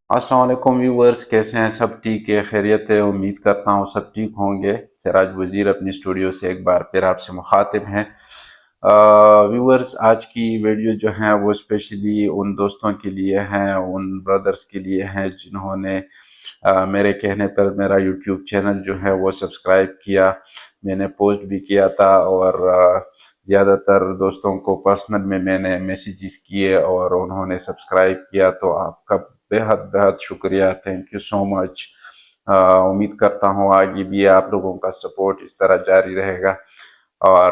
अस्सलाम वालेकुम व्यूवर्स, कैसे हैं? सब ठीक है, खैरियत है। उम्मीद करता हूँ सब ठीक होंगे। सिराज वज़ीर अपनी स्टूडियो से एक बार फिर आपसे मुखातिब हैं। व्यूवर्स, आज की वीडियो जो है वो स्पेशली उन दोस्तों के लिए हैं, उन ब्रदर्स के लिए हैं जिन्होंने मेरे कहने पर मेरा यूट्यूब चैनल जो है वो सब्सक्राइब किया। मैंने पोस्ट भी किया था और ज़्यादातर दोस्तों को पर्सनल में मैंने मैसेजेस किए और उन्होंने सब्सक्राइब किया, तो आपका बेहद बेहद शुक्रिया। Thank you so much. उम्मीद करता हूँ आगे भी आप लोगों का सपोर्ट इस तरह जारी रहेगा। और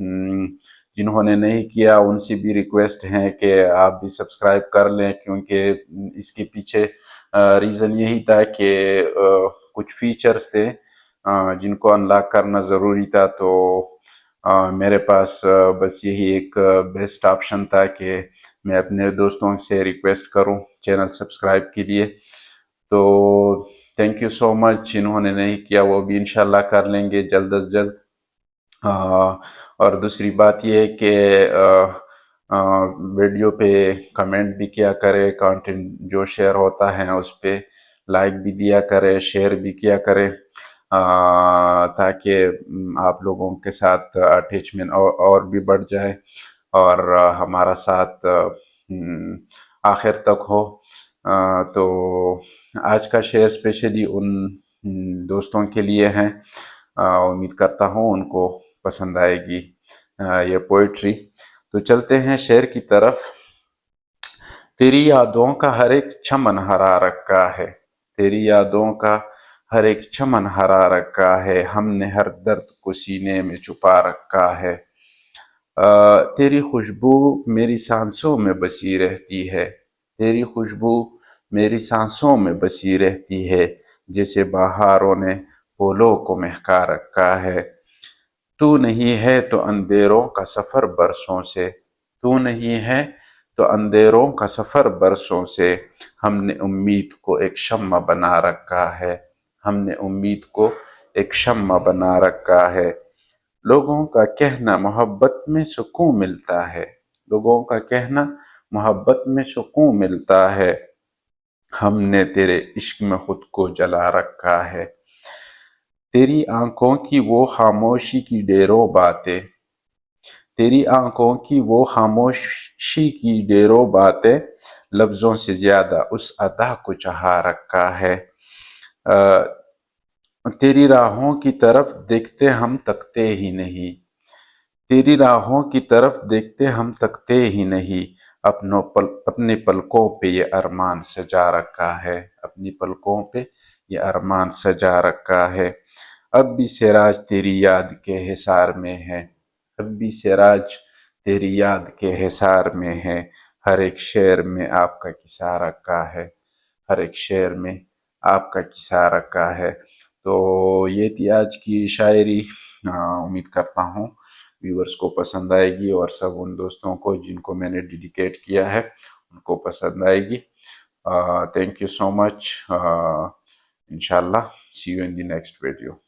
जिन्होंने नहीं किया उनसे भी रिक्वेस्ट है कि आप भी सब्सक्राइब कर लें, क्योंकि इसके पीछे रीज़न यही था कि कुछ फीचर्स थे जिनको अनलॉक करना ज़रूरी था। तो मेरे पास बस यही एक बेस्ट ऑप्शन था कि मैं अपने दोस्तों से रिक्वेस्ट करूं चैनल सब्सक्राइब के लिए। तो थैंक यू सो मच। जिन्होंने नहीं किया वो भी इंशाल्लाह कर लेंगे जल्द अज जल्द। और दूसरी बात ये है कि वीडियो पे कमेंट भी किया करे, कंटेंट जो शेयर होता है उस पे लाइक भी दिया करे, शेयर भी किया करे, ताकि आप लोगों के साथ अटैचमेंट और भी बढ़ जाए और हमारा साथ आखिर तक हो। तो आज का शेयर स्पेशली उन दोस्तों के लिए हैं। उम्मीद करता हूँ उनको पसंद आएगी ये पोइट्री। तो चलते हैं शेर की तरफ। तेरी यादों का हर एक चमन हरा रखा है, तेरी यादों का हर एक चमन हरा रखा है, हमने हर दर्द को सीने में छुपा रखा है। तेरी खुशबू मेरी सांसों में बसी रहती है, तेरी खुशबू मेरी सांसों में बसी रहती है, जैसे बहारों ने फूलों को महका रखा है। तू नहीं है तो अंधेरों का सफर बरसों से, तू नहीं है तो अंधेरों का सफर बरसों से, हमने उम्मीद को एक शम्मा बना रखा है, हमने उम्मीद को एक शम्मा बना रखा है। लोगों का कहना मोहब्बत में सुकून मिलता है, लोगों का कहना मोहब्बत में सुकून मिलता है, हमने तेरे इश्क में खुद को जला रखा है। तेरी आंखों की वो खामोशी की ढेरों बातें, तेरी आंखों की वो खामोशी की ढेरों बातें, लफ्जों से ज्यादा उस अदा को चाहा रखा है। तेरी राहों की तरफ देखते हम तकते ही नहीं, तेरी राहों की तरफ देखते हम तकते ही नहीं, अपने पलकों पे ये अरमान सजा रखा है, अपनी पलकों पे ये अरमान सजा रखा है। अब भी सिराज तेरी याद के हिसार में है, अब भी सिराज तेरी याद के हिसार में है, हर एक शेर में आपका किस्सा रखा है, हर एक शेर में आपका किस्सा रखा है। तो ये थी आज की शायरी। उम्मीद करता हूँ व्यूअर्स को पसंद आएगी और सब उन दोस्तों को जिनको मैंने डेडिकेट किया है उनको पसंद आएगी। Thank you so much. इंशाल्लाह see you in the next video.